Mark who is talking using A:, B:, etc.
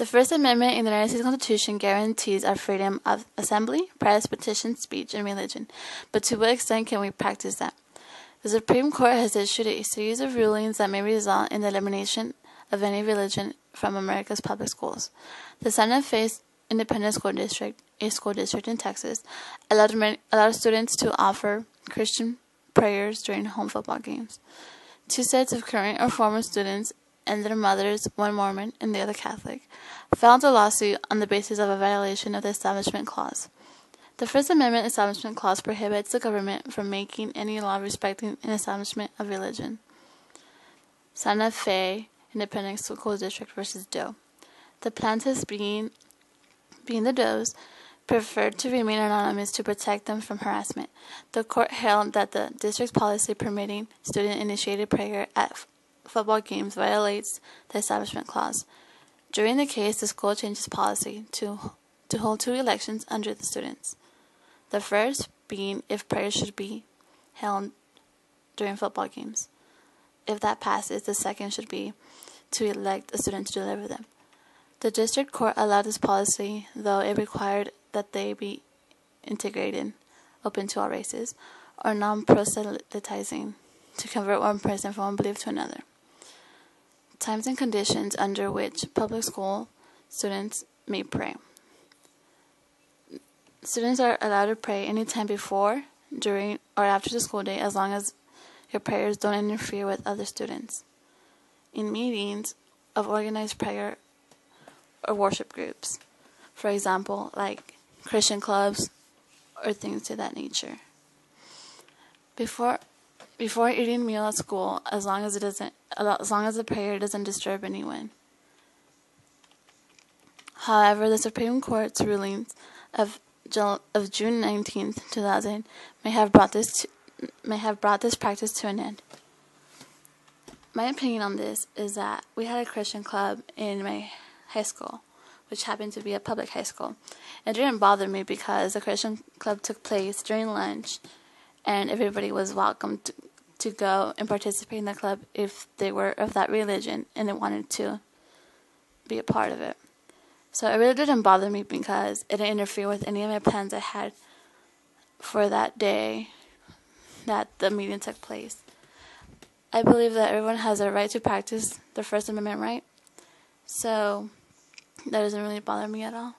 A: The First Amendment in the United States Constitution guarantees our freedom of assembly, press, petition, speech, and religion. But to what extent can we practice that? The Supreme Court has issued a series of rulings that may result in the elimination of any religion from America's public schools. The Santa Fe Independent School District, a school district in Texas, allowed students to offer Christian prayers during home football games. Two sets of current or former students and their mothers, one Mormon and the other Catholic, filed a lawsuit on the basis of a violation of the Establishment Clause. The First Amendment Establishment Clause prohibits the government from making any law respecting an establishment of religion. Santa Fe Independent School District versus Doe. The plaintiffs, being the Does, preferred to remain anonymous to protect them from harassment. The court held that the district's policy permitting student-initiated prayer at football games violates the Establishment Clause. During the case, the school changed its policy to hold two elections under the students. The first being if prayers should be held during football games. If that passes, the second should be to elect a student to deliver them. The district court allowed this policy, though it required that they be integrated, open to all races, or non-proselytizing, to convert one person from one belief to another. Times and conditions under which public school students may pray. Students are allowed to pray anytime before, during, or after the school day, as long as your prayers don't interfere with other students. In meetings of organized prayer or worship groups, for example, like Christian clubs or things to that nature. Before eating meal at school, as long as the prayer doesn't disturb anyone. However, the Supreme Court's rulings of June 19, 2000, may have brought this practice to an end. My opinion on this is that we had a Christian club in my high school, which happened to be a public high school. It didn't bother me because the Christian club took place during lunch, and everybody was welcome to go and participate in the club if they were of that religion and they wanted to be a part of it. So it really didn't bother me because it didn't interfere with any of my plans I had for that day that the meeting took place. I believe that everyone has a right to practice their First Amendment right, so that doesn't really bother me at all.